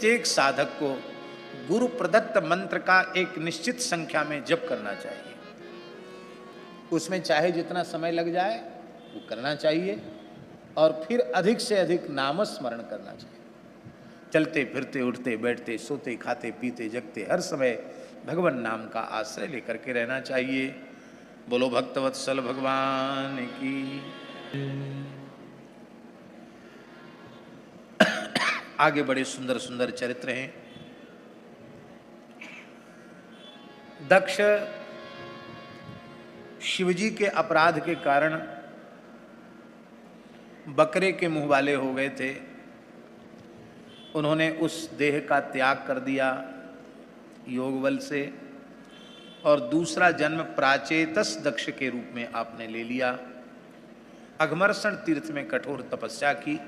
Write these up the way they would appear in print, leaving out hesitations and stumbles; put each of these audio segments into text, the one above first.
प्रत्येक साधक को गुरु प्रदत्त मंत्र का एक निश्चित संख्या में जप करना चाहिए। उसमें चाहे जितना समय लग जाए वो करना चाहिए, और फिर अधिक से अधिक नाम स्मरण करना चाहिए। चलते फिरते उठते बैठते सोते खाते पीते जगते हर समय भगवान नाम का आश्रय लेकर के रहना चाहिए। बोलो भक्तवत्सल भगवान की। आगे बड़े सुंदर सुंदर चरित्र हैं। दक्ष शिवजी के अपराध के कारण बकरे के मुंह वाले हो गए थे। उन्होंने उस देह का त्याग कर दिया योग बल से, और दूसरा जन्म प्राचेतस दक्ष के रूप में आपने ले लिया। अघमर्षण तीर्थ में कठोर तपस्या की।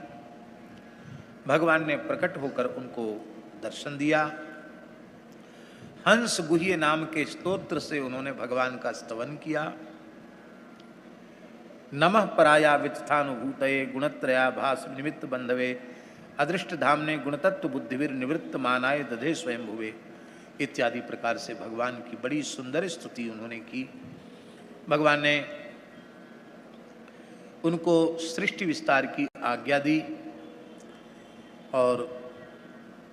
भगवान ने प्रकट होकर उनको दर्शन दिया। हंस गुह्य नाम के स्तोत्र से उन्होंने भगवान का स्तवन किया। नमः पराया वित्थानुभूतये गुणत्रया भास निमित्त बंधवे अदृष्ट धामने गुणतत्व बुद्धिवीर निवृत्त मानाय दधे स्वयं भुवे इत्यादि प्रकार से भगवान की बड़ी सुंदर स्तुति उन्होंने की। भगवान ने उनको सृष्टि विस्तार की आज्ञा दी, और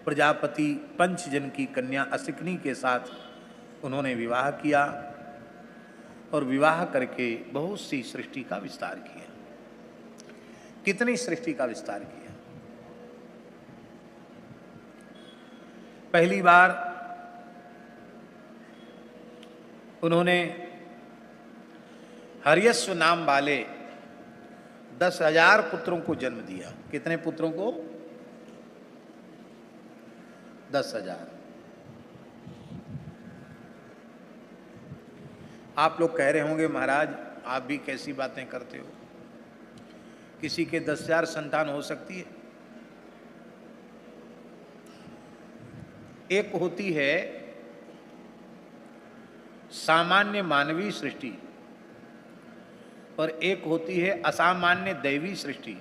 प्रजापति पंचजन की कन्या असिकनी के साथ उन्होंने विवाह किया, और विवाह करके बहुत सी सृष्टि का विस्तार किया। कितनी सृष्टि का विस्तार किया। पहली बार उन्होंने हर्यस्व नाम वाले 10,000 पुत्रों को जन्म दिया। कितने पुत्रों को? 10,000। आप लोग कह रहे होंगे महाराज आप भी कैसी बातें करते हो, किसी के 10,000 संतान हो सकती है? एक होती है सामान्य मानवीय सृष्टि, और एक होती है असामान्य दैवी सृष्टि।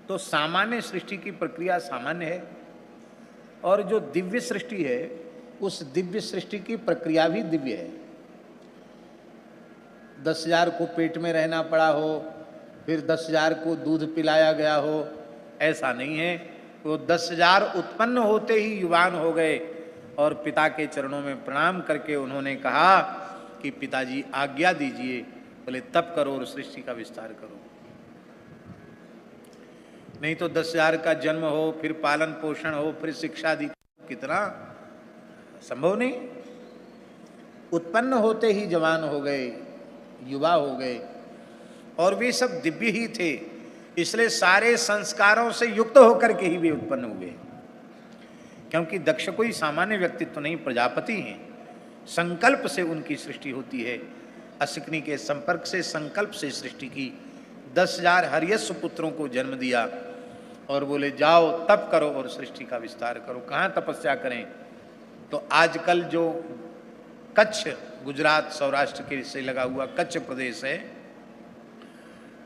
तो सामान्य सृष्टि की प्रक्रिया सामान्य है, और जो दिव्य सृष्टि है उस दिव्य सृष्टि की प्रक्रिया भी दिव्य है। 10,000 को पेट में रहना पड़ा हो, फिर 10,000 को दूध पिलाया गया हो, ऐसा नहीं है। वो 10,000 उत्पन्न होते ही युवान हो गए, और पिता के चरणों में प्रणाम करके उन्होंने कहा कि पिताजी आज्ञा दीजिए। बोले तप करो और सृष्टि का विस्तार करो। नहीं तो 10,000 का जन्म हो, फिर पालन पोषण हो, फिर शिक्षा दी, कितना संभव नहीं। उत्पन्न होते ही जवान हो गए, युवा हो गए, और वे सब दिव्य ही थे, इसलिए सारे संस्कारों से युक्त होकर के ही वे उत्पन्न हुए। क्योंकि दक्ष कोई सामान्य व्यक्तित्व नहीं, प्रजापति हैं। संकल्प से उनकी सृष्टि होती है। असिकनी के संपर्क से, संकल्प से सृष्टि की। 10,000 हर्यस्व पुत्रों को जन्म दिया, और बोले जाओ तप करो और सृष्टि का विस्तार करो। कहाँ तपस्या करें? तो आजकल जो कच्छ, गुजरात सौराष्ट्र के से लगा हुआ कच्छ प्रदेश है,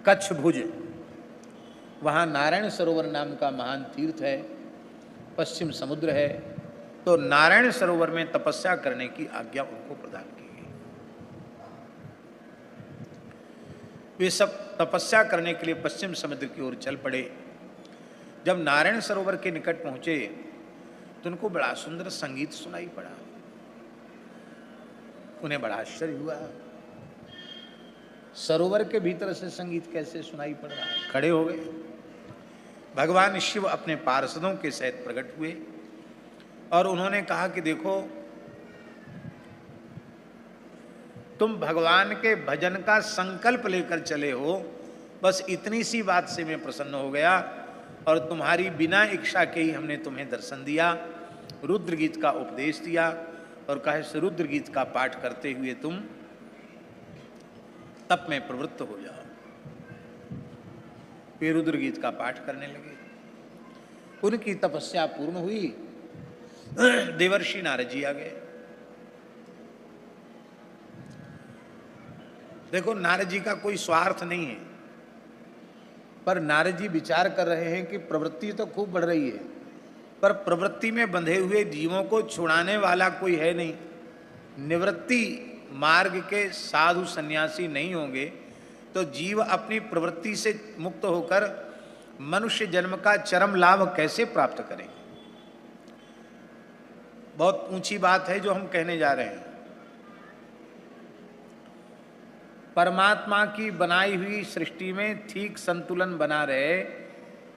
कच्छ भुज, वहाँ नारायण सरोवर नाम का महान तीर्थ है, पश्चिम समुद्र है। तो नारायण सरोवर में तपस्या करने की आज्ञा उनको प्रदान की गई। वे सब तपस्या करने के लिए पश्चिम समुद्र की ओर चल पड़े। जब नारायण सरोवर के निकट पहुंचे तो उनको बड़ा सुंदर संगीत सुनाई पड़ा। उन्हें बड़ा आश्चर्य हुआ, सरोवर के भीतर से संगीत कैसे सुनाई पड़ रहा है। खड़े हो गए। भगवान शिव अपने पार्षदों के सहित प्रकट हुए, और उन्होंने कहा कि देखो तुम भगवान के भजन का संकल्प लेकर चले हो, बस इतनी सी बात से मैं प्रसन्न हो गया, और तुम्हारी बिना इच्छा के ही हमने तुम्हें दर्शन दिया, रुद्र गीत का उपदेश दिया, और कहा इस रुद्र गीत का पाठ करते हुए तुम तप में प्रवृत्त हो जाओ। वे रुद्र गीत का पाठ करने लगे। उनकी तपस्या पूर्ण हुई। देवर्षि नारद जी आ गए। देखो नारद जी का कोई स्वार्थ नहीं है, पर नारद जी विचार कर रहे हैं कि प्रवृत्ति तो खूब बढ़ रही है, पर प्रवृत्ति में बंधे हुए जीवों को छुड़ाने वाला कोई है नहीं। निवृत्ति मार्ग के साधु सन्यासी नहीं होंगे तो जीव अपनी प्रवृत्ति से मुक्त होकर मनुष्य जन्म का चरम लाभ कैसे प्राप्त करें। बहुत ऊंची बात है जो हम कहने जा रहे हैं। परमात्मा की बनाई हुई सृष्टि में ठीक संतुलन बना रहे,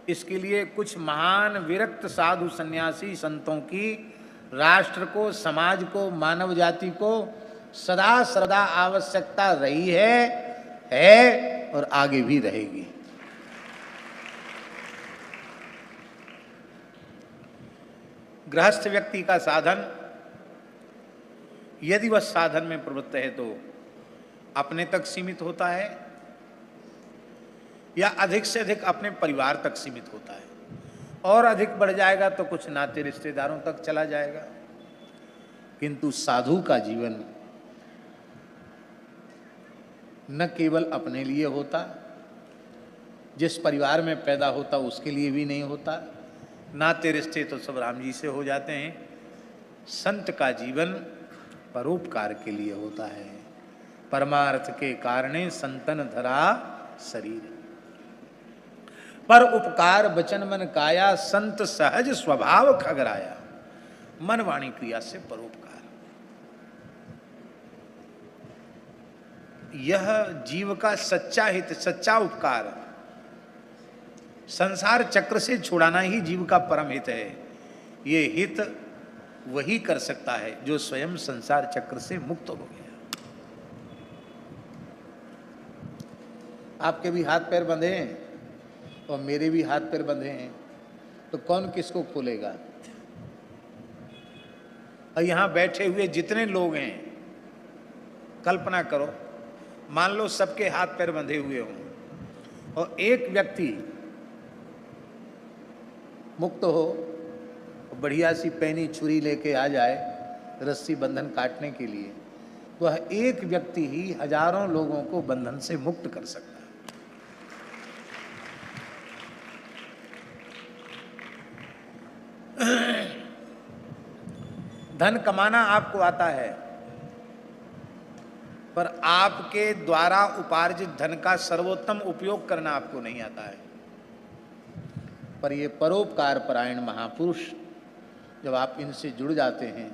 इसके लिए कुछ महान विरक्त साधु सन्यासी संतों की राष्ट्र को, समाज को, मानव जाति को सदा सर्वदा आवश्यकता रही है और आगे भी रहेगी। गृहस्थ व्यक्ति का साधन यदि वह साधन में प्रवृत्त है तो अपने तक सीमित होता है या अधिक से अधिक अपने परिवार तक सीमित होता है, और अधिक बढ़ जाएगा तो कुछ नाते रिश्तेदारों तक चला जाएगा। किंतु साधु का जीवन न केवल अपने लिए होता, जिस परिवार में पैदा होता उसके लिए भी नहीं होता, नाते रिश्ते तो सब राम जी से हो जाते हैं। संत का जीवन परोपकार के लिए होता है। परमार्थ के कारणे संतन धरा शरीर, पर उपकार बचन मन काया, संत सहज स्वभाव खगराया। मन वाणी क्रिया से परोपकार, यह जीव का सच्चा हित, सच्चा उपकार। संसार चक्र से छुड़ाना ही जीव का परम हित है। ये हित वही कर सकता है जो स्वयं संसार चक्र से मुक्त हो गया। आपके भी हाथ पैर बंधे हैं और मेरे भी हाथ पैर बंधे हैं, तो कौन किसको खोलेगा। और यहां बैठे हुए जितने लोग हैं, कल्पना करो, मान लो सबके हाथ पैर बंधे हुए हों और एक व्यक्ति मुक्त हो, बढ़िया सी पैनी छुरी लेके आ जाए रस्सी बंधन काटने के लिए, तो वह एक व्यक्ति ही हजारों लोगों को बंधन से मुक्त कर सकता है। धन कमाना आपको आता है, पर आपके द्वारा उपार्जित धन का सर्वोत्तम उपयोग करना आपको नहीं आता है। पर ये परोपकार परायण महापुरुष, जब आप इनसे जुड़ जाते हैं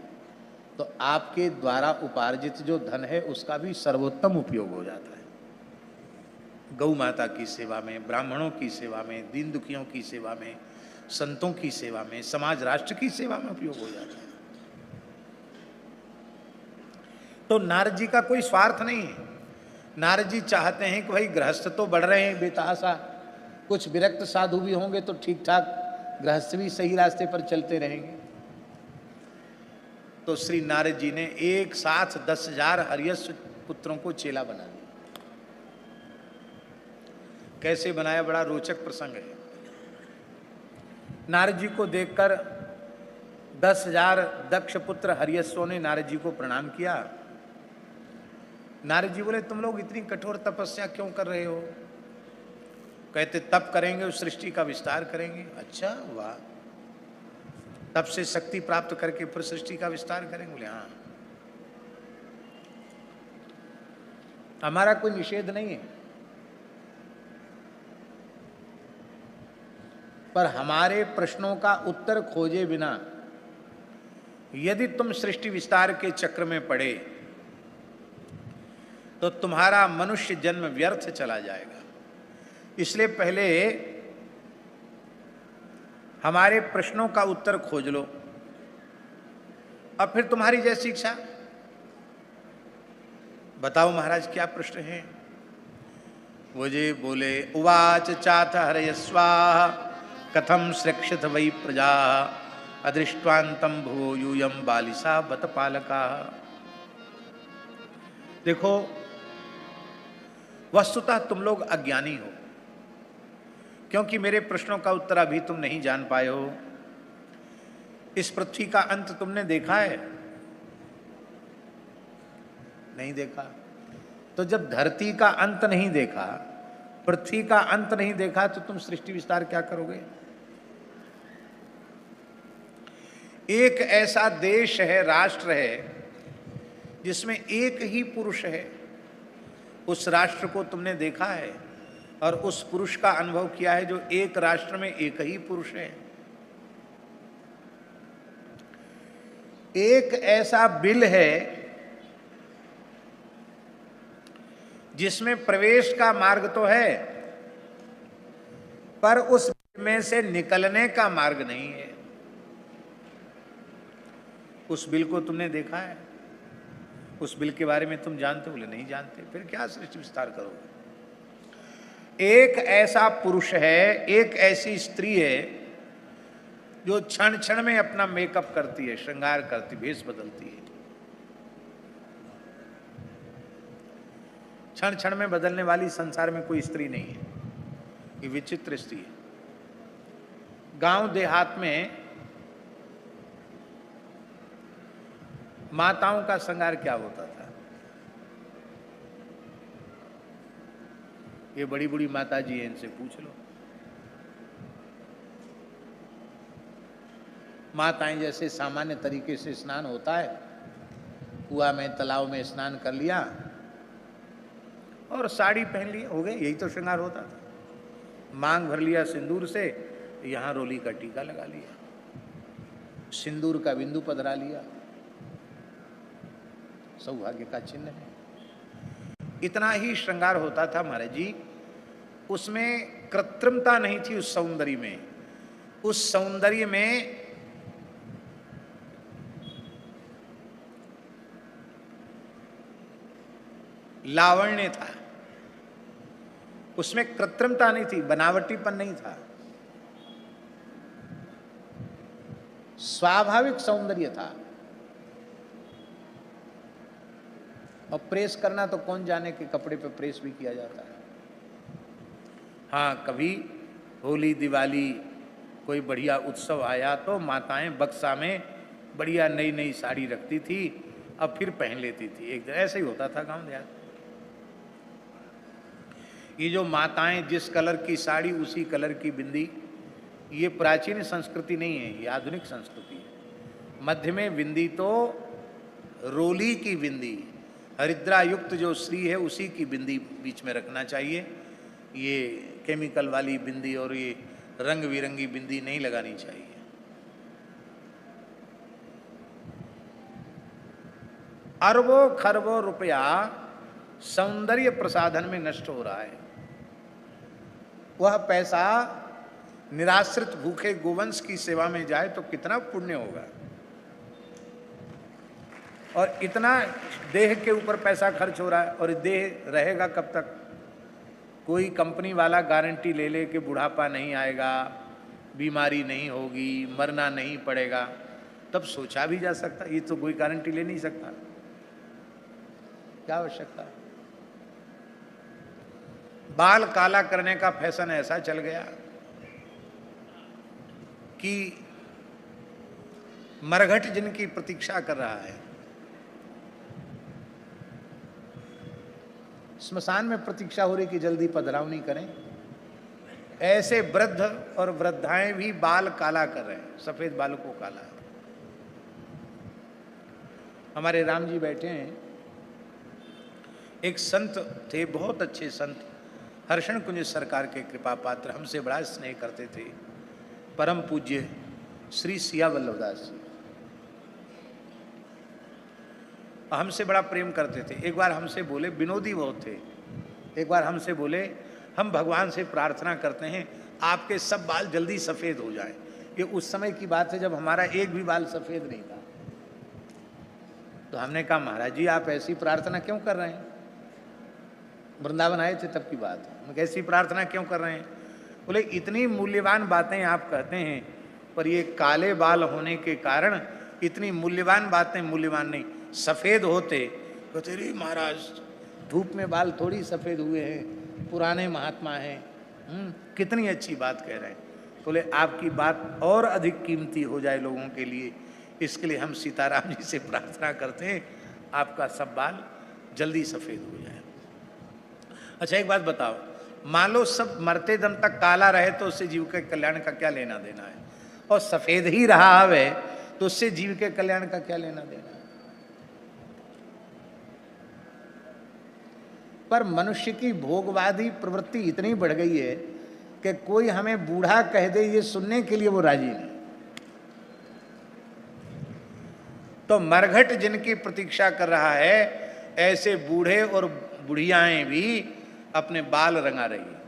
तो आपके द्वारा उपार्जित जो धन है उसका भी सर्वोत्तम उपयोग हो जाता है। गौ माता की सेवा में, ब्राह्मणों की सेवा में, दीन दुखियों की सेवा में, संतों की सेवा में, समाज राष्ट्र की सेवा में उपयोग हो जाता है। तो नारद जी का कोई स्वार्थ नहीं है। नारद जी चाहते हैं कि भाई गृहस्थ तो बढ़ रहे हैं बेतहाशा, कुछ विरक्त साधु भी होंगे तो ठीक ठाक गृहस्थ भी सही रास्ते पर चलते रहेंगे। तो श्री नारद जी ने एक साथ 10,000 हरियश्व पुत्रों को चेला बना दिया। कैसे बनाया, बड़ा रोचक प्रसंग है। नारद जी को देखकर 10,000 दक्ष पुत्र हरियश्वों ने नारद जी को प्रणाम किया। नारद जी बोले, तुम लोग इतनी कठोर तपस्या क्यों कर रहे हो। कहते तप करेंगे, उस सृष्टि का विस्तार करेंगे। अच्छा, वाह, तप से शक्ति प्राप्त करके फिर सृष्टि का विस्तार करेंगे। बोले हाँ, हमारा कोई निषेध नहीं है, पर हमारे प्रश्नों का उत्तर खोजे बिना यदि तुम सृष्टि विस्तार के चक्र में पड़े तो तुम्हारा मनुष्य जन्म व्यर्थ चला जाएगा। इसलिए पहले हमारे प्रश्नों का उत्तर खोज लो, अब फिर तुम्हारी जैसी इच्छा। बताओ महाराज क्या प्रश्न है। वो जे बोले, उवाच चाथ हरयस्वाहा कथम श्रक्षित वै प्रजा अदृष्टान्तं भुवो यूयं बालिसा बत पालका। देखो, वस्तुतः तुम लोग अज्ञानी हो, क्योंकि मेरे प्रश्नों का उत्तर अभी तुम नहीं जान पाए हो। इस पृथ्वी का अंत तुमने देखा है? नहीं देखा। तो जब धरती का अंत नहीं देखा, पृथ्वी का अंत नहीं देखा, तो तुम सृष्टि विस्तार क्या करोगे। एक ऐसा देश है, राष्ट्र है, जिसमें एक ही पुरुष है। उस राष्ट्र को तुमने देखा है और उस पुरुष का अनुभव किया है जो एक राष्ट्र में एक ही पुरुष है। एक ऐसा बिल है जिसमें प्रवेश का मार्ग तो है, पर उस में से निकलने का मार्ग नहीं है। उस बिल को तुमने देखा है? उस बिल के बारे में तुम जानते हो? बोले नहीं जानते। फिर क्या सृष्टि विस्तार करोगे? एक ऐसा पुरुष है, एक ऐसी स्त्री है जो क्षण क्षण में अपना मेकअप करती है, श्रृंगार करती, भेष बदलती है। क्षण क्षण में बदलने वाली संसार में कोई स्त्री नहीं है। ये विचित्र स्त्री है। गांव देहात में माताओं का श्रृंगार क्या होता था? ये बड़ी बड़ी माता जी हैं, इनसे पूछ लो। माताएं जैसे सामान्य तरीके से स्नान होता है, कुआं में तालाब में स्नान कर लिया और साड़ी पहन ली, हो गए। यही तो श्रृंगार होता था। मांग भर लिया सिंदूर से, यहां रोली का टीका लगा लिया, सिंदूर का बिंदु पधरा लिया, सौभाग्य का चिन्ह है। इतना ही श्रृंगार होता था महाराज जी। उसमें कृत्रिमता नहीं थी। उस सौंदर्य में, उस सौंदर्य में लावण्य था। उसमें कृत्रिमता नहीं थी, बनावटीपन नहीं था, स्वाभाविक सौंदर्य था। और प्रेस करना तो कौन जाने के कपड़े पे प्रेस भी किया जाता है। हाँ, कभी होली दिवाली कोई बढ़िया उत्सव आया तो माताएं बक्सा में बढ़िया नई नई साड़ी रखती थी, अब फिर पहन लेती थी। एक दिन ऐसे ही होता था गांव देहात। ये जो माताएं जिस कलर की साड़ी उसी कलर की बिंदी, ये प्राचीन संस्कृति नहीं है, ये आधुनिक संस्कृति है। मध्य में बिंदी तो रोली की बिंदी, हरिद्रा युक्त जो श्री है उसी की बिंदी बीच में रखना चाहिए। ये केमिकल वाली बिंदी और ये रंग बिरंगी बिंदी नहीं लगानी चाहिए। अरबों खरबों रुपया सौंदर्य प्रसाधन में नष्ट हो रहा है। वह पैसा निराश्रित भूखे गोवंश की सेवा में जाए तो कितना पुण्य होगा। और इतना देह के ऊपर पैसा खर्च हो रहा है, और देह रहेगा कब तक? कोई कंपनी वाला गारंटी ले ले कि बुढ़ापा नहीं आएगा, बीमारी नहीं होगी, मरना नहीं पड़ेगा, तब सोचा भी जा सकता। ये तो कोई गारंटी ले नहीं सकता। क्या आवश्यकता? बाल काला करने का फैशन ऐसा चल गया कि मरघट जिनकी प्रतीक्षा कर रहा है, स्मशान में प्रतीक्षा हो रही कि जल्दी पधरावनी करें, ऐसे वृद्ध और वृद्धाएं भी बाल काला कर रहे हैं, सफेद बालों को काला। हमारे राम जी बैठे हैं, एक संत थे, बहुत अच्छे संत, हर्षण कुंज सरकार के कृपा पात्र, हमसे बड़ा स्नेह करते थे, परम पूज्य श्री सिया वल्लभदास जी। हमसे बड़ा प्रेम करते थे। एक बार हमसे बोले, विनोदी बहुत थे, एक बार हमसे बोले, हम भगवान से प्रार्थना करते हैं आपके सब बाल जल्दी सफेद हो जाएं। ये उस समय की बात है जब हमारा एक भी बाल सफेद नहीं था। तो हमने कहा महाराज जी आप ऐसी प्रार्थना क्यों कर रहे हैं? वृंदावन आए थे तब की बात है। ऐसी प्रार्थना क्यों कर रहे हैं? बोले इतनी मूल्यवान बातें आप कहते हैं, पर ये काले बाल होने के कारण इतनी मूल्यवान बातें मूल्यवान नहीं, सफेद होते तो तेरी महाराज धूप में बाल थोड़ी सफेद हुए हैं, पुराने महात्मा हैं। कितनी अच्छी बात कह रहे हैं। बोले आपकी बात और अधिक कीमती हो जाए लोगों के लिए, इसके लिए हम सीताराम जी से प्रार्थना करते हैं आपका सब बाल जल्दी सफेद हो जाए। अच्छा एक बात बताओ, मान लो सब मरते दम तक काला रहे तो उससे जीव के कल्याण का क्या लेना देना है? और सफेद ही रहा है तो उससे जीव के कल्याण का क्या लेना देना। पर मनुष्य की भोगवादी प्रवृत्ति इतनी बढ़ गई है कि कोई हमें बूढ़ा कह दे ये सुनने के लिए वो राजी नहीं। तो मरघट जिनकी प्रतीक्षा कर रहा है, ऐसे बूढ़े और बुढ़ियाएं भी अपने बाल रंगा रही है।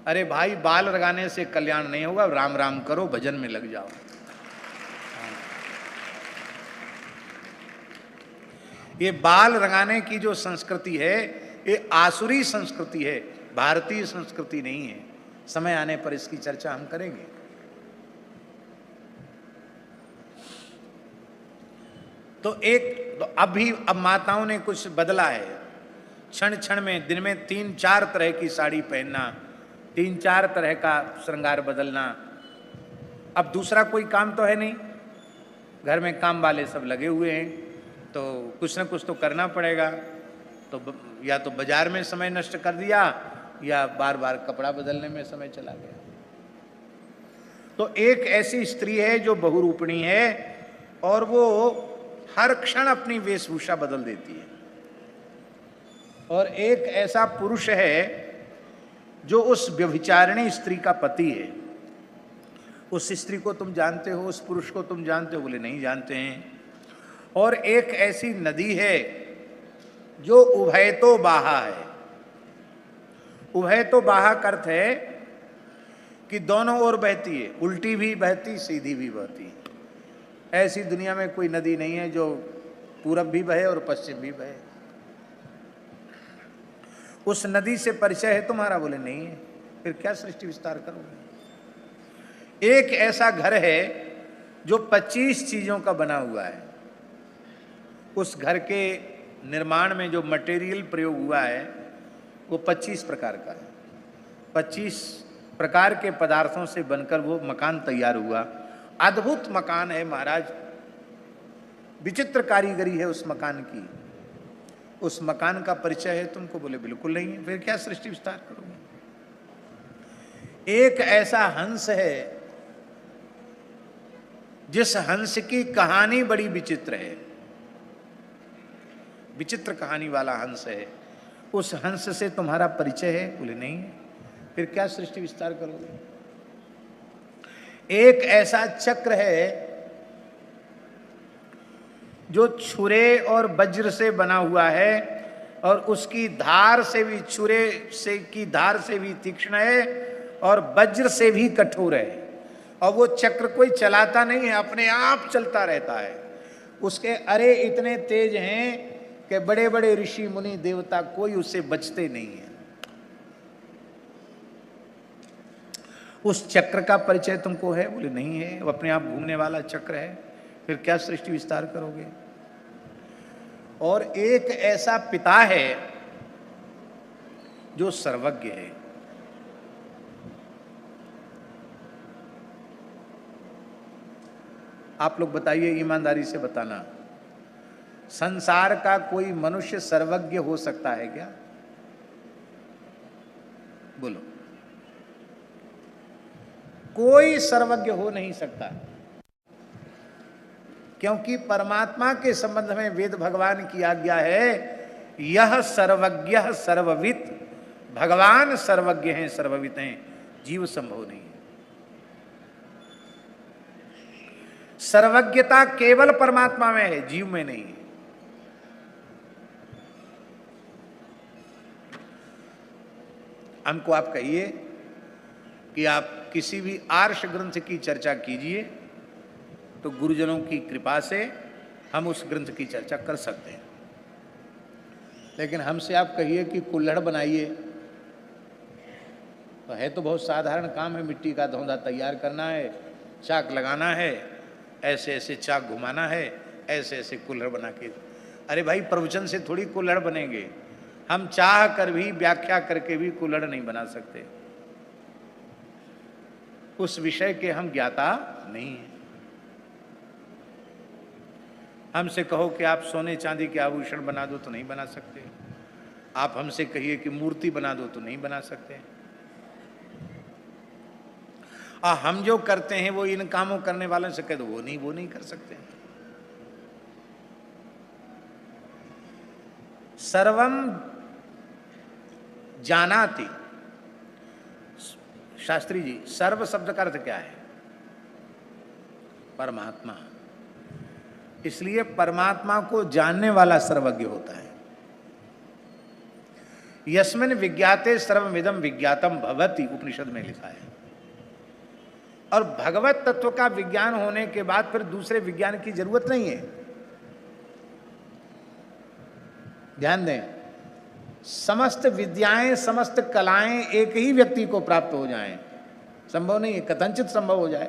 अरे भाई, बाल रंगाने से कल्याण नहीं होगा, राम राम करो, भजन में लग जाओ। ये बाल रंगाने की जो संस्कृति है, ये आसुरी संस्कृति है, भारतीय संस्कृति नहीं है। समय आने पर इसकी चर्चा हम करेंगे। तो अब माताओं ने कुछ बदला है। क्षण क्षण में, दिन में 3-4 तरह की साड़ी पहनना, 3-4 तरह का श्रृंगार बदलना। अब दूसरा कोई काम तो है नहीं, घर में काम वाले सब लगे हुए हैं, तो कुछ ना कुछ तो करना पड़ेगा। तो या तो बाजार में समय नष्ट कर दिया, या बार बार कपड़ा बदलने में समय चला गया। तो एक ऐसी स्त्री है जो बहुरूपिणी है, और वो हर क्षण अपनी वेशभूषा बदल देती है। और एक ऐसा पुरुष है जो उस व्यभिचारिणी स्त्री का पति है। उस स्त्री को तुम जानते हो, उस पुरुष को तुम जानते हो? बोले नहीं जानते हैं। और एक ऐसी नदी है जो उभय तो बाहा है। उभय तो बाहा का अर्थ है कि दोनों ओर बहती है, उल्टी भी बहती, सीधी भी बहती। ऐसी दुनिया में कोई नदी नहीं है जो पूरब भी बहे और पश्चिम भी बहे। उस नदी से परिचय है तुम्हारा? बोले नहीं है। फिर क्या सृष्टि विस्तार करोगे? एक ऐसा घर है जो 25 चीजों का बना हुआ है। उस घर के निर्माण में जो मटेरियल प्रयोग हुआ है वो 25 प्रकार का है। 25 प्रकार के पदार्थों से बनकर वो मकान तैयार हुआ। अद्भुत मकान है महाराज, विचित्र कारीगरी है उस मकान की। उस मकान का परिचय है तुमको? बोले बिल्कुल नहीं है। फिर क्या सृष्टि विस्तार करोगे? एक ऐसा हंस है जिस हंस की कहानी बड़ी विचित्र है, विचित्र कहानी वाला हंस है। उस हंस से तुम्हारा परिचय है? बोले नहीं है। फिर क्या सृष्टि विस्तार करोगे? एक ऐसा चक्र है जो छुरे और वज्र से बना हुआ है, और उसकी धार से भी, छुरे से की धार से भी तीक्ष्ण है और वज्र से भी कठोर है। और वो चक्र कोई चलाता नहीं है, अपने आप चलता रहता है। उसके अरे इतने तेज हैं कि बड़े बड़े ऋषि मुनि देवता कोई उससे बचते नहीं है। उस चक्र का परिचय तुमको है? बोले नहीं है। वो अपने आप घूमने वाला चक्र है। फिर क्या सृष्टि विस्तार करोगे? और एक ऐसा पिता है जो सर्वज्ञ है। आप लोग बताइए, ईमानदारी से बताना, संसार का कोई मनुष्य सर्वज्ञ हो सकता है क्या? बोलो। कोई सर्वज्ञ हो नहीं सकता, क्योंकि परमात्मा के संबंध में वेद भगवान की आज्ञा है, यह सर्वज्ञ सर्ववित। भगवान सर्वज्ञ हैं, सर्ववित हैं, जीव संभव नहीं है। सर्वज्ञता केवल परमात्मा में है, जीव में नहीं है। हमको आप कहिए कि आप किसी भी आर्ष ग्रंथ की चर्चा कीजिए, तो गुरुजनों की कृपा से हम उस ग्रंथ की चर्चा कर सकते हैं। लेकिन हमसे आप कहिए कि कुल्हड़ बनाइए, तो है तो बहुत साधारण काम है। मिट्टी का धौंधा तैयार करना है, चाक लगाना है, ऐसे ऐसे चाक घुमाना है, ऐसे ऐसे कुल्हड़ बना के। अरे भाई, प्रवचन से थोड़ी कुल्हड़ बनेंगे। हम चाह कर भी, व्याख्या करके भी कुल्हड़ नहीं बना सकते। उस विषय के हम ज्ञाता नहीं हैं। हमसे कहो कि आप सोने चांदी के आभूषण बना दो तो नहीं बना सकते। आप हमसे कहिए कि मूर्ति बना दो तो नहीं बना सकते। और हम जो करते हैं वो इन कामों करने वालों से कह दो वो नहीं कर सकते। सर्वम जानाति, शास्त्री जी, सर्व शब्द का अर्थ क्या है? परमात्मा। इसलिए परमात्मा को जानने वाला सर्वज्ञ होता है। यस्मिन विज्ञाते सर्वमिदं विज्ञातम भवति, उपनिषद में लिखा है। और भगवत तत्व का विज्ञान होने के बाद फिर दूसरे विज्ञान की जरूरत नहीं है। ध्यान दें, समस्त विद्याएं, समस्त कलाएं एक ही व्यक्ति को प्राप्त हो जाएं, संभव नहीं है, कथनचित संभव हो जाए,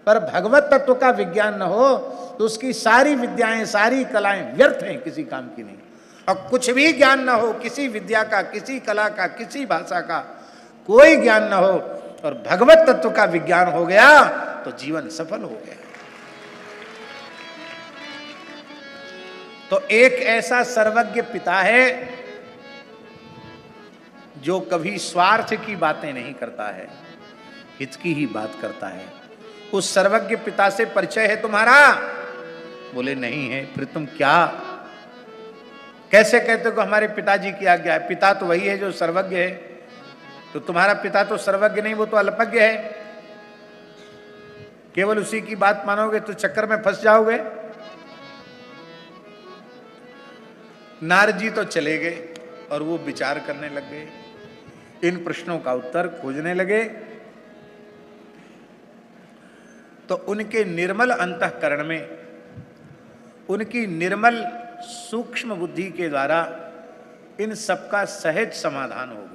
पर भगवत तत्व का विज्ञान न हो तो उसकी सारी विद्याएं, सारी कलाएं व्यर्थ हैं, किसी काम की नहीं। और कुछ भी ज्ञान न हो, किसी विद्या का, किसी कला का, किसी भाषा का कोई ज्ञान न हो, और भगवत तत्व का विज्ञान हो गया तो जीवन सफल हो गया। तो एक ऐसा सर्वज्ञ पिता है जो कभी स्वार्थ की बातें नहीं करता है, हित की ही बात करता है। उस सर्वज्ञ पिता से परिचय है तुम्हारा? बोले नहीं है। फिर तुम क्या कैसे कहते हो हमारे पिताजी की आज्ञा है? पिता तो वही है जो सर्वज्ञ है। तो तुम्हारा पिता तो सर्वज्ञ नहीं, वो तो अल्पज्ञ है। केवल उसी की बात मानोगे तो चक्कर में फंस जाओगे। नारद जी तो चले गए और वो विचार करने लग गए, इन प्रश्नों का उत्तर खोजने लगे। तो उनके निर्मल अंतःकरण में, उनकी निर्मल सूक्ष्म बुद्धि के द्वारा इन सबका सहज समाधान हो गया।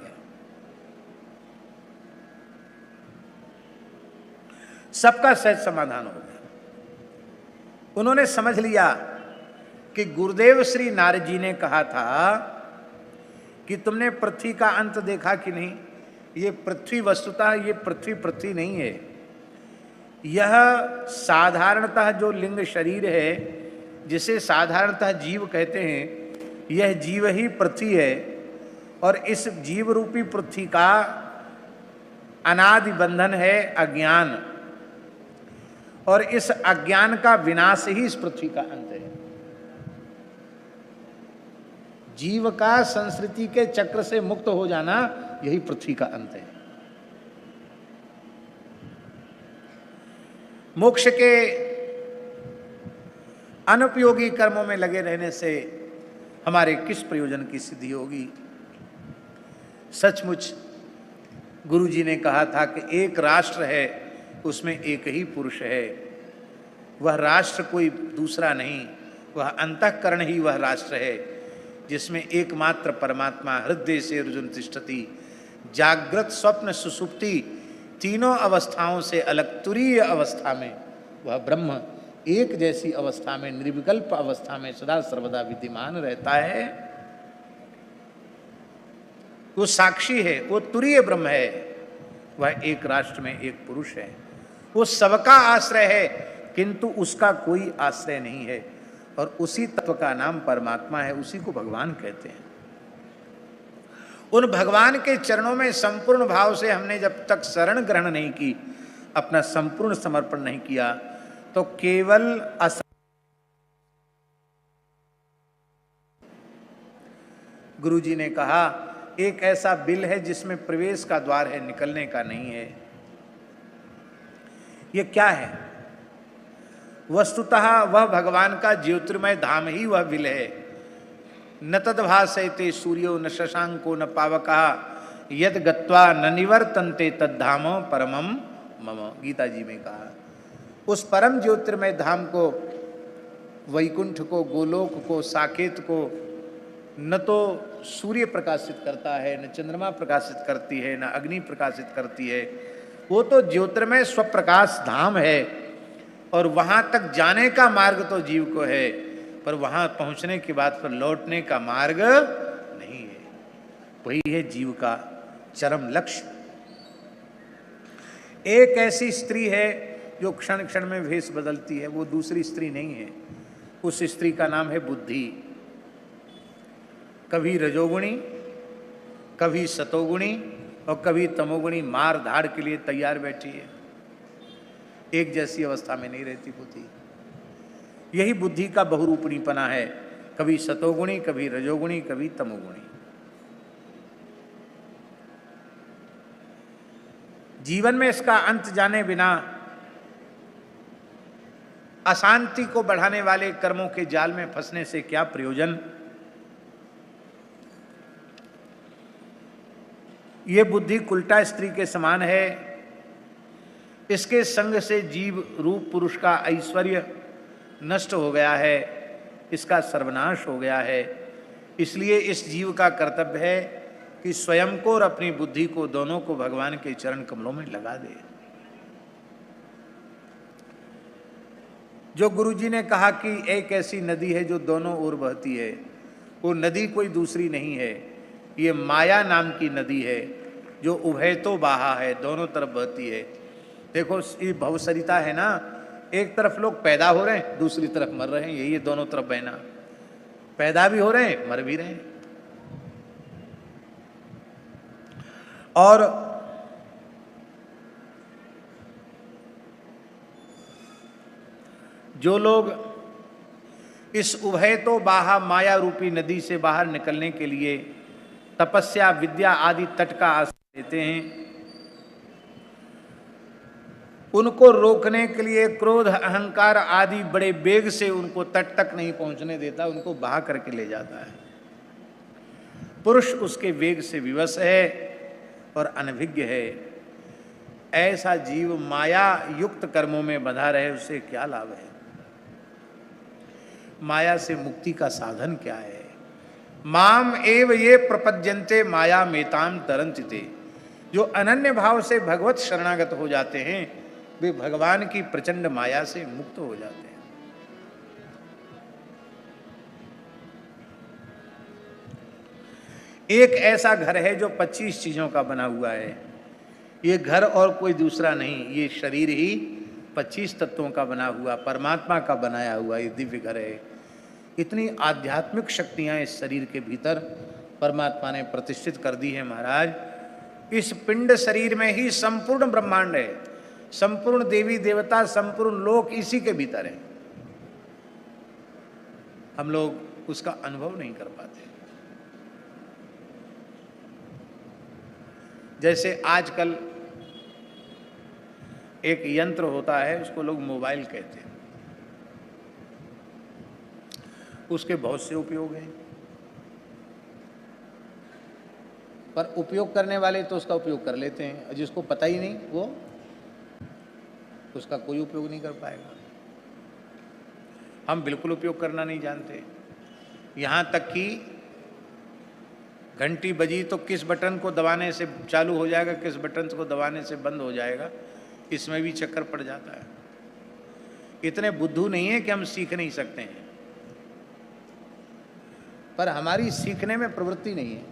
सबका सहज समाधान हो गया। उन्होंने समझ लिया कि गुरुदेव श्री नारद जी ने कहा था कि तुमने पृथ्वी का अंत देखा कि नहीं? ये पृथ्वी वस्तुतः ये पृथ्वी नहीं है। यह साधारणतः जो लिंग शरीर है, जिसे साधारणतः जीव कहते हैं, यह जीव ही पृथ्वी है। और इस जीव रूपी पृथ्वी का अनादि बंधन है अज्ञान, और इस अज्ञान का विनाश ही इस पृथ्वी का अंत है। जीव का संस्कृति के चक्र से मुक्त हो जाना, यही पृथ्वी का अंत है। मोक्ष के अनुपयोगी कर्मों में लगे रहने से हमारे किस प्रयोजन की सिद्धि होगी? सचमुच गुरु जी ने कहा था कि एक राष्ट्र है, उसमें एक ही पुरुष है। वह राष्ट्र कोई दूसरा नहीं, वह अंतःकरण ही वह राष्ट्र है, जिसमें एकमात्र परमात्मा हृदय से अर्जुन तिष्ठति। जागृत, स्वप्न, सुषुप्ति तीनों अवस्थाओं से अलग तुरीय अवस्था में वह ब्रह्म एक जैसी अवस्था में, निर्विकल्प अवस्था में सदा सर्वदा विद्यमान रहता है। वो साक्षी है, वो तुरीय ब्रह्म है, वह एक राष्ट्र में एक पुरुष है। वो सबका आश्रय है, किंतु उसका कोई आश्रय नहीं है। और उसी तत्व का नाम परमात्मा है, उसी को भगवान कहते हैं। उन भगवान के चरणों में संपूर्ण भाव से हमने जब तक शरण ग्रहण नहीं की, अपना संपूर्ण समर्पण नहीं किया, तो केवल गुरु जी ने कहा एक ऐसा बिल है जिसमें प्रवेश का द्वार है, निकलने का नहीं है। ये क्या है? वस्तुतः वह भगवान का ज्योतिर्मय धाम ही वह बिल है। न तद्भासयते सूर्यो न शशांको न पावकः यद गत्वा न निवर्तन्ते तद्धामो परमम मम, गीता जी में कहा। उस परम ज्योतिर्मय धाम को, वैकुंठ को, गोलोक को, साकेत को न तो सूर्य प्रकाशित करता है, न चंद्रमा प्रकाशित करती है, न अग्नि प्रकाशित करती है। वो तो ज्योतिर्मय स्वप्रकाश धाम है, और वहां तक जाने का मार्ग तो जीव को है, पर वहां पहुंचने के बाद पर लौटने का मार्ग नहीं है। वही है जीव का चरम लक्ष्य। एक ऐसी स्त्री है जो क्षण क्षण में भेष बदलती है, वो दूसरी स्त्री नहीं है। उस स्त्री का नाम है बुद्धि। कभी रजोगुणी, कभी सतोगुणी और कभी तमोगुणी मार धाड़ के लिए तैयार बैठी है। एक जैसी अवस्था में नहीं रहती बुद्धि। यही बुद्धि का बहुरूपणीपना है, कभी सतोगुणी, कभी रजोगुणी, कभी तमोगुणी। जीवन में इसका अंत जाने बिना अशांति को बढ़ाने वाले कर्मों के जाल में फंसने से क्या प्रयोजन। ये बुद्धि कुल्टा स्त्री के समान है। इसके संग से जीव रूप पुरुष का ऐश्वर्य नष्ट हो गया है, इसका सर्वनाश हो गया है। इसलिए इस जीव का कर्तव्य है कि स्वयं को और अपनी बुद्धि को, दोनों को भगवान के चरण कमलों में लगा दे। जो गुरुजी ने कहा कि एक ऐसी नदी है जो दोनों ओर बहती है, वो नदी कोई दूसरी नहीं है, ये माया नाम की नदी है जो उभय तो बाहा है, दोनों तरफ बहती है। देखो ये भवसरिता है ना, एक तरफ लोग पैदा हो रहे हैं, दूसरी तरफ मर रहे हैं, यही है दोनों तरफ बहना। पैदा भी हो रहे हैं, मर भी रहे हैं। और जो लोग इस उभय तो बाहा माया रूपी नदी से बाहर निकलने के लिए तपस्या, विद्या आदि तट का आश्रय लेते हैं, उनको रोकने के लिए क्रोध, अहंकार आदि बड़े वेग से उनको तट तक नहीं पहुंचने देता, उनको बहा करके ले जाता है। पुरुष उसके वेग से विवश है और अनभिज्ञ है। ऐसा जीव माया युक्त कर्मों में बंधा रहे, उससे क्या लाभ है। माया से मुक्ति का साधन क्या है। माम एव ये प्रपद्यन्ते माया मेताम तरन्ति। जो अनन्य भाव से भगवत शरणागत हो जाते हैं, वे भगवान की प्रचंड माया से मुक्त हो जाते हैं। एक ऐसा घर है जो 25 चीजों का बना हुआ है। ये घर और कोई दूसरा नहीं, ये शरीर ही 25 तत्वों का बना हुआ, परमात्मा का बनाया हुआ ये दिव्य घर है। इतनी आध्यात्मिक शक्तियां इस शरीर के भीतर परमात्मा ने प्रतिष्ठित कर दी है महाराज। इस पिंड शरीर में ही संपूर्ण ब्रह्मांड है, संपूर्ण देवी देवता, संपूर्ण लोक इसी के भीतर है। हम लोग उसका अनुभव नहीं कर पाते। जैसे आजकल एक यंत्र होता है, उसको लोग मोबाइल कहते हैं, उसके बहुत से उपयोग हैं, पर उपयोग करने वाले तो उसका उपयोग कर लेते हैं, जिसको पता ही नहीं वो उसका कोई उपयोग नहीं कर पाएगा। हम बिल्कुल उपयोग करना नहीं जानते। यहाँ तक कि घंटी बजी तो किस बटन को दबाने से चालू हो जाएगा, किस बटन को दबाने से बंद हो जाएगा, इसमें भी चक्कर पड़ जाता है। इतने बुद्धू नहीं है कि हम सीख नहीं सकते हैं, पर हमारी सीखने में प्रवृत्ति नहीं है।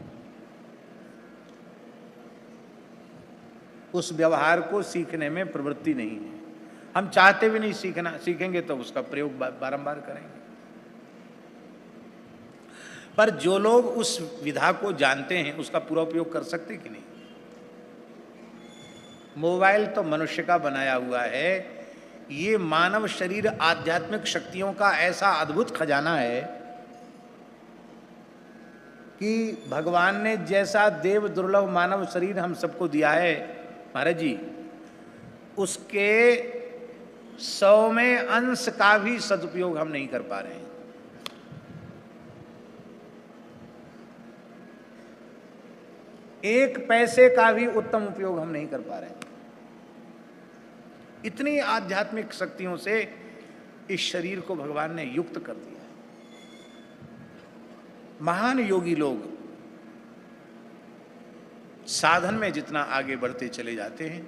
उस व्यवहार को सीखने में प्रवृत्ति नहीं है। हम चाहते भी नहीं सीखना, सीखेंगे तो उसका प्रयोग बारंबार करेंगे। पर जो लोग उस विधा को जानते हैं, उसका पूरा उपयोग कर सकते कि नहीं। मोबाइल तो मनुष्य का बनाया हुआ है। ये मानव शरीर आध्यात्मिक शक्तियों का ऐसा अद्भुत खजाना है कि भगवान ने जैसा देव दुर्लभ मानव शरीर हम सबको दिया है महाराज जी, उसके 100वें अंश का भी सदुपयोग हम नहीं कर पा रहे हैं। एक पैसे का भी उत्तम उपयोग हम नहीं कर पा रहे हैं। इतनी आध्यात्मिक शक्तियों से इस शरीर को भगवान ने युक्त कर दिया है। महान योगी लोग साधन में जितना आगे बढ़ते चले जाते हैं,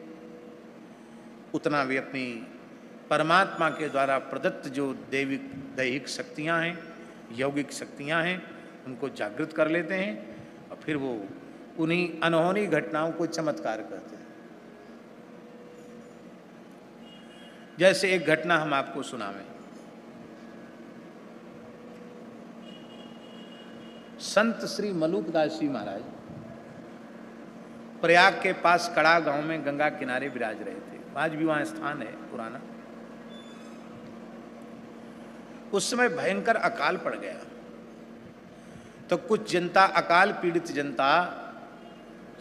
उतना वे अपनी परमात्मा के द्वारा प्रदत्त जो दैहिक शक्तियां हैं, यौगिक शक्तियां हैं, उनको जागृत कर लेते हैं और फिर वो उन्हीं अनहोनी घटनाओं को चमत्कार करते हैं। जैसे एक घटना हम आपको सुनावें। संत श्री मलूकदास जी महाराज प्रयाग के पास कड़ा गांव में गंगा किनारे विराज रहे थे। आज भी वहां स्थान है पुराना। उस समय भयंकर अकाल पड़ गया, तो कुछ जनता, अकाल पीड़ित जनता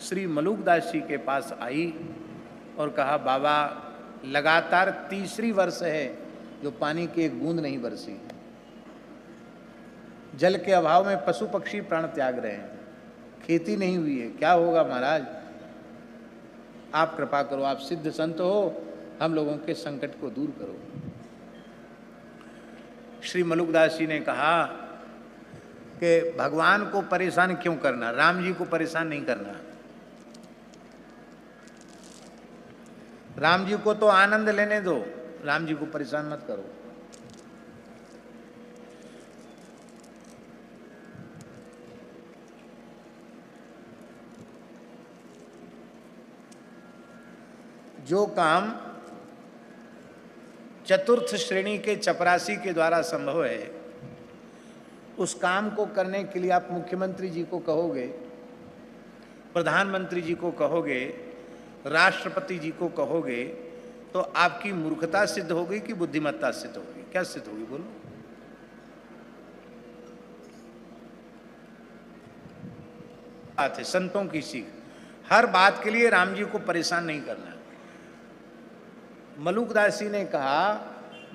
श्री मलुकदास जी के पास आई और कहा, बाबा लगातार तीसरी वर्ष है जो पानी की एक बूंद नहीं बरसी, जल के अभाव में पशु पक्षी प्राण त्याग रहे हैं, खेती नहीं हुई है, क्या होगा महाराज, आप कृपा करो, आप सिद्ध संत हो, हम लोगों के संकट को दूर करो। श्री मलुकदास जी ने कहा कि भगवान को परेशान क्यों करना, राम जी को परेशान नहीं करना, राम जी को तो आनंद लेने दो, राम जी को परेशान मत करो। जो काम चतुर्थ श्रेणी के चपरासी के द्वारा संभव है, उस काम को करने के लिए आप मुख्यमंत्री जी को कहोगे, प्रधानमंत्री जी को कहोगे, राष्ट्रपति जी को कहोगे, तो आपकी मूर्खता सिद्ध होगी कि बुद्धिमत्ता सिद्ध होगी? क्या सिद्ध होगी बोलो? बात है संतों की सीख, हर बात के लिए राम जी को परेशान नहीं करना। मलुकदास जी ने कहा,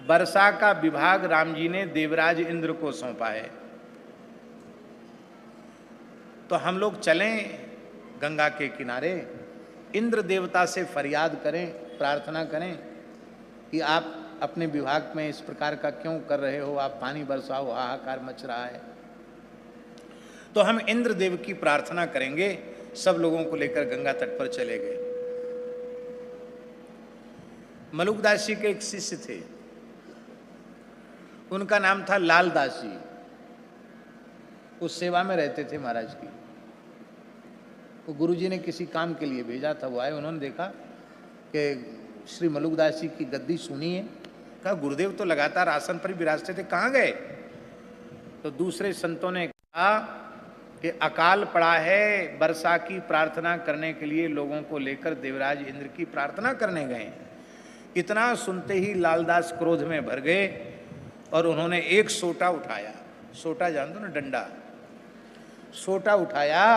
वर्षा का विभाग राम जी ने देवराज इंद्र को सौंपा है, तो हम लोग चलें गंगा के किनारे, इंद्र देवता से फरियाद करें, प्रार्थना करें कि आप अपने विभाग में इस प्रकार का क्यों कर रहे हो, आप पानी बरसाओ, हाहाकार मच रहा है। तो हम इंद्र देव की प्रार्थना करेंगे। सब लोगों को लेकर गंगा तट पर चले गए। मलुकदास जी के एक शिष्य थे, उनका नाम था लाल दास जी। उस सेवा में रहते थे महाराज की। तो गुरुजी ने किसी काम के लिए भेजा था, वो आए, उन्होंने देखा कि श्री मलुकदास जी की गद्दी सुनी है। कहा, गुरुदेव तो लगातार आसन पर ही विराजते थे, कहाँ गए? तो दूसरे संतों ने कहा कि अकाल पड़ा है, वर्षा की प्रार्थना करने के लिए लोगों को लेकर देवराज इंद्र की प्रार्थना करने गए। इतना सुनते ही लालदास क्रोध में भर गए और उन्होंने एक सोटा उठाया। सोटा जानते हो ना, डंडा। सोटा उठाया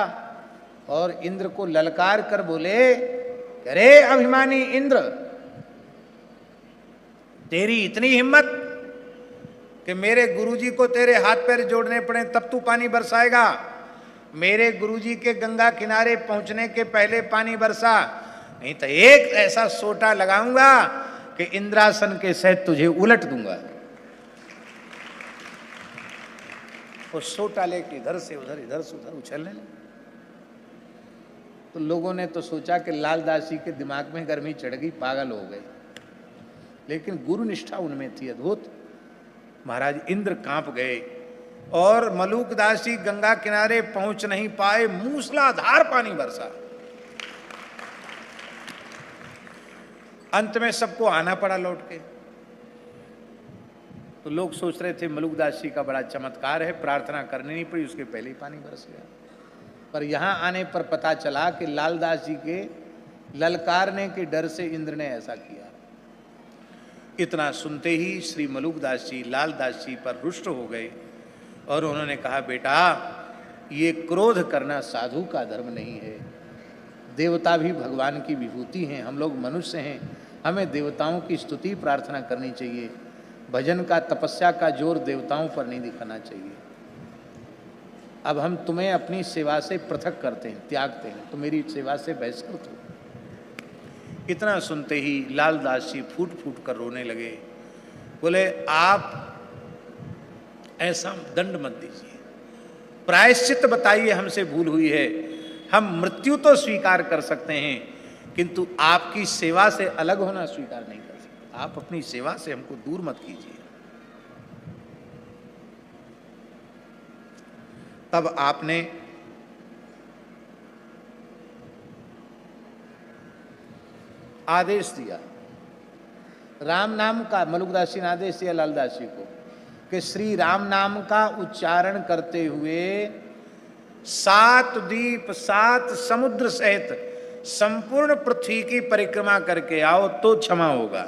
और इंद्र को ललकार कर बोले, अरे अभिमानी इंद्र, तेरी इतनी हिम्मत कि मेरे गुरुजी को तेरे हाथ पैर जोड़ने पड़े तब तू पानी बरसाएगा? मेरे गुरुजी के गंगा किनारे पहुंचने के पहले पानी बरसा, नहीं तो एक ऐसा सोटा लगाऊंगा कि इंद्रासन के सहित तुझे उलट दूंगा। वो सोटा लेके इधर से उधर, इधर से उधर उछलने लगे। तो लोगों ने तो सोचा कि लालदास जी के दिमाग में गर्मी चढ़ गई, पागल हो गए। लेकिन गुरु निष्ठा उनमें थी अद्भुत। महाराज इंद्र कांप गए और मलुकदास जी गंगा किनारे पहुंच नहीं पाए, मूसलाधार पानी बरसा। अंत में सबको आना पड़ा लौट के। तो लोग सोच रहे थे मलुकदास जी का बड़ा चमत्कार है, प्रार्थना करनी नहीं पड़ी, उसके पहले ही पानी बरस गया। पर यहां आने पर पता चला कि लालदास जी के ललकारने के डर से इंद्र ने ऐसा किया। इतना सुनते ही श्री मलुकदास जी लालदास जी पर रुष्ट हो गए और उन्होंने कहा, बेटा ये क्रोध करना साधु का धर्म नहीं है। देवता भी भगवान की विभूति हैं, हम लोग मनुष्य हैं, हमें देवताओं की स्तुति प्रार्थना करनी चाहिए। भजन का, तपस्या का जोर देवताओं पर नहीं दिखाना चाहिए। अब हम तुम्हें अपनी सेवा से पृथक करते हैं, त्यागते हैं, तो मेरी सेवा से बहिष्कृत हो। इतना सुनते ही लालदास जी फूट फूट कर रोने लगे। बोले, आप ऐसा दंड मत दीजिए, प्रायश्चित बताइए, हमसे भूल हुई है, हम मृत्यु तो स्वीकार कर सकते हैं किंतु आपकी सेवा से अलग होना स्वीकार नहीं कर सकते। आप अपनी सेवा से हमको दूर मत कीजिए। तब आपने आदेश दिया, राम नाम का, मलुकदास जी ने आदेश दिया लालदास जी को कि श्री राम नाम का उच्चारण करते हुए 7 द्वीप 7 समुद्र सहित संपूर्ण पृथ्वी की परिक्रमा करके आओ तो क्षमा होगा।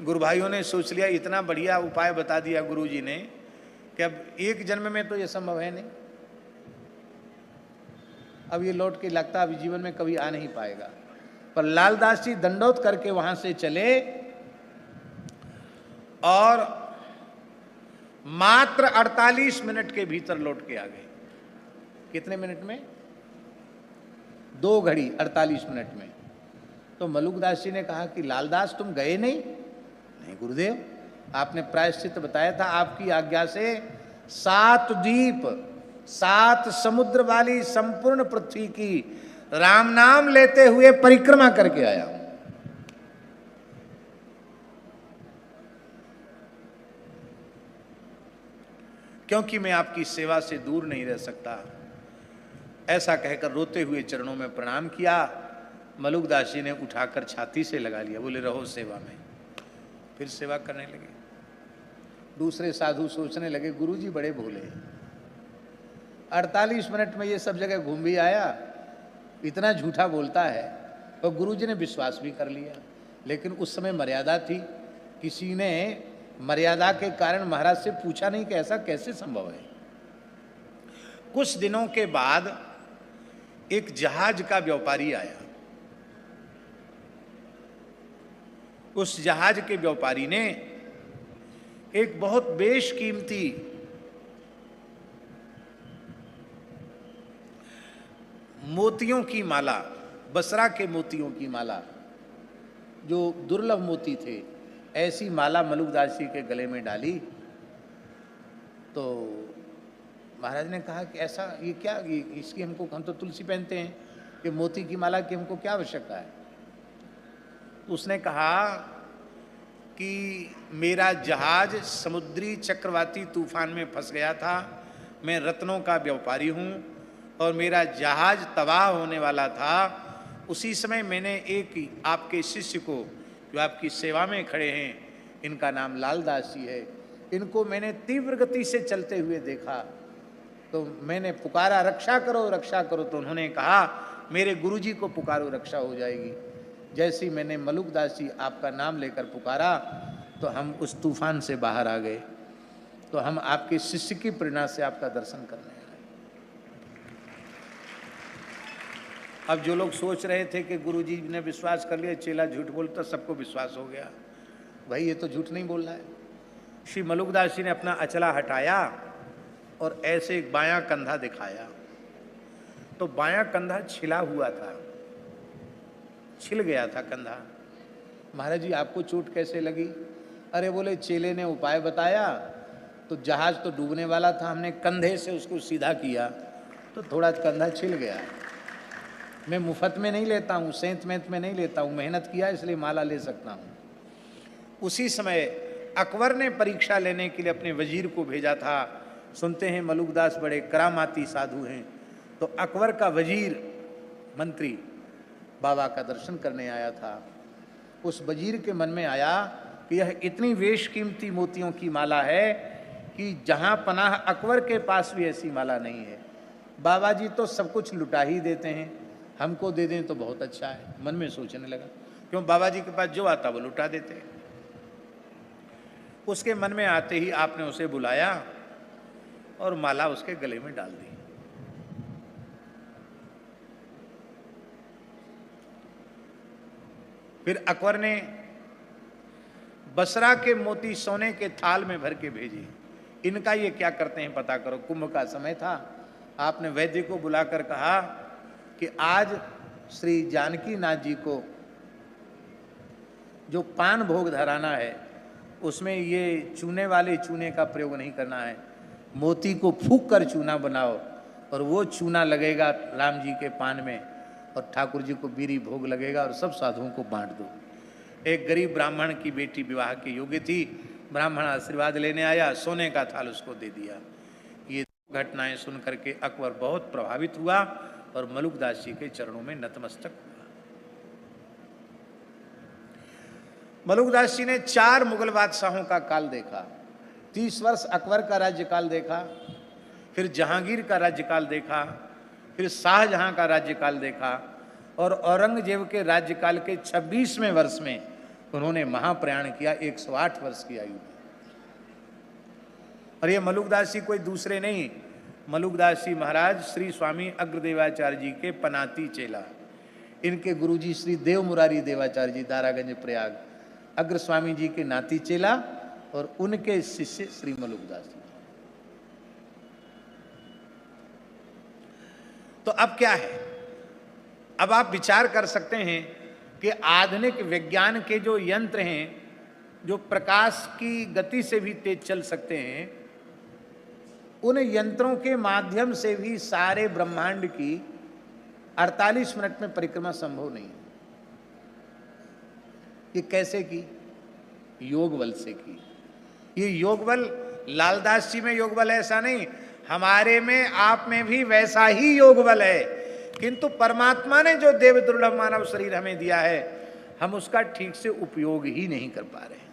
गुरु भाइयों ने सोच लिया, इतना बढ़िया उपाय बता दिया गुरु जी ने कि अब एक जन्म में तो ये संभव है नहीं, अब ये लौट के लगता अभी जीवन में कभी आ नहीं पाएगा। पर लालदास जी दंडोत करके वहां से चले और मात्र 48 मिनट के भीतर लौट के आ गए। कितने मिनट में? 2 घड़ी 48 मिनट में। तो मलुकदास जी ने कहा कि लालदास तुम गए नहीं? नहीं गुरुदेव, आपने प्रायश्चित बताया था, आपकी आज्ञा से 7 द्वीप 7 समुद्र वाली संपूर्ण पृथ्वी की राम नाम लेते हुए परिक्रमा करके आया हूं। क्योंकि मैं आपकी सेवा से दूर नहीं रह सकता। ऐसा कहकर रोते हुए चरणों में प्रणाम किया। मलुकदास जी ने उठाकर छाती से लगा लिया, बोले रहो सेवा में। फिर सेवा करने लगे। दूसरे साधु सोचने लगे गुरुजी बड़े भोले, 48 मिनट में ये सब जगह घूम भी आया, इतना झूठा बोलता है। और गुरुजी ने विश्वास भी कर लिया। लेकिन उस समय मर्यादा थी, किसी ने मर्यादा के कारण महाराज से पूछा नहीं कि ऐसा कैसे संभव है। कुछ दिनों के बाद एक जहाज का व्यापारी आया। उस जहाज के व्यापारी ने एक बहुत बेशकीमती मोतियों की माला, बसरा के मोतियों की माला, जो दुर्लभ मोती थे, ऐसी माला मलुकदास जी के गले में डाली। तो महाराज ने कहा कि ऐसा ये क्या, ये इसकी हमको, हम तो तुलसी पहनते हैं, कि मोती की माला की हमको क्या आवश्यकता है? तो उसने कहा कि मेरा जहाज समुद्री चक्रवाती तूफान में फंस गया था, मैं रत्नों का व्यापारी हूँ और मेरा जहाज तबाह होने वाला था। उसी समय मैंने एक आपके शिष्य को, जो आपकी सेवा में खड़े हैं, इनका नाम लालदास जी है, इनको मैंने तीव्र गति से चलते हुए देखा, तो मैंने पुकारा रक्षा करो रक्षा करो। तो उन्होंने कहा मेरे गुरुजी को पुकारो, रक्षा हो जाएगी। जैसे ही मैंने मलुकदास जी आपका नाम लेकर पुकारा तो हम उस तूफान से बाहर आ गए। तो हम आपके शिष्य की प्रेरणा से आपका दर्शन करने आए। अब जो लोग सोच रहे थे कि गुरुजी ने विश्वास कर लिया, चेला झूठ बोलता, सबको विश्वास हो गया, भाई ये तो झूठ नहीं बोल रहा है। श्री मलुकदास जी ने अपना अचला हटाया और ऐसे एक बायां कंधा दिखाया। तो बायां कंधा छिला हुआ था, छिल गया था कंधा। महाराज जी आपको चोट कैसे लगी? अरे बोले चेले ने उपाय बताया, तो जहाज तो डूबने वाला था, हमने कंधे से उसको सीधा किया तो थोड़ा कंधा छिल गया। मैं मुफ्त में नहीं लेता हूँ, सेंत मेंत में नहीं लेता हूँ, मेहनत किया इसलिए माला ले सकता हूँ। उसी समय अकबर ने परीक्षा लेने के लिए अपने वजीर को भेजा था। सुनते हैं मलुकदास बड़े करामाती साधु हैं, तो अकबर का वजीर मंत्री बाबा का दर्शन करने आया था। उस वजीर के मन में आया कि यह इतनी बेशकीमती मोतियों की माला है कि जहाँ पनाह अकबर के पास भी ऐसी माला नहीं है। बाबा जी तो सब कुछ लुटा ही देते हैं, हमको दे दें तो बहुत अच्छा है। मन में सोचने लगा, क्यों बाबा जी के पास जो आता वो लुटा देते। उसके मन में आते ही आपने उसे बुलाया और माला उसके गले में डाल दी। फिर अकबर ने बसरा के मोती सोने के थाल में भर के भेजे। इनका ये क्या करते हैं पता करो। कुंभ का समय था, आपने वैद्य को बुलाकर कहा कि आज श्री जानकी नाथ जी को जो पान भोग धराना है उसमें ये चूने वाले चूने का प्रयोग नहीं करना है, मोती को फूंक कर चूना बनाओ और वो चूना लगेगा राम जी के पान में और ठाकुर जी को बीरी भोग लगेगा और सब साधुओं को बांट दो। एक गरीब ब्राह्मण की बेटी विवाह के योग्य थी, ब्राह्मण आशीर्वाद लेने आया, सोने का थाल उसको दे दिया। ये घटनाएं सुन करके अकबर बहुत प्रभावित हुआ और मलुकदास जी के चरणों में नतमस्तक हुआ। मलुकदास जी ने 4 मुगल बादशाहों का काल देखा। 30 वर्ष अकबर का राज्यकाल देखा, फिर जहांगीर का राज्यकाल देखा, फिर शाहजहां का राज्यकाल देखा और औरंगजेब के राज्यकाल के 26वें वर्ष में उन्होंने महाप्रयाण किया 108 वर्ष की आयु में। और ये मलुकदास जी कोई दूसरे नहीं, मलुकदास जी महाराज श्री स्वामी अग्रदेवाचार्य जी के पनाती चेला, इनके गुरुजी श्री देव मुरारी देवाचार्य जी दारागंज प्रयाग, अग्र स्वामी जी के नाती चेला और उनके शिष्य श्री मलुकदास जी। तो अब क्या है, अब आप विचार कर सकते हैं कि आधुनिक विज्ञान के जो यंत्र हैं, जो प्रकाश की गति से भी तेज चल सकते हैं, उन यंत्रों के माध्यम से भी सारे ब्रह्मांड की 48 मिनट में परिक्रमा संभव नहीं। ये कैसे की? योग बल से की। ये योग बल लालदास जी में योग बल है ऐसा नहीं, हमारे में आप में भी वैसा ही योग बल है, किंतु परमात्मा ने जो देव दुर्लभ मानव शरीर हमें दिया है, हम उसका ठीक से उपयोग ही नहीं कर पा रहे हैं।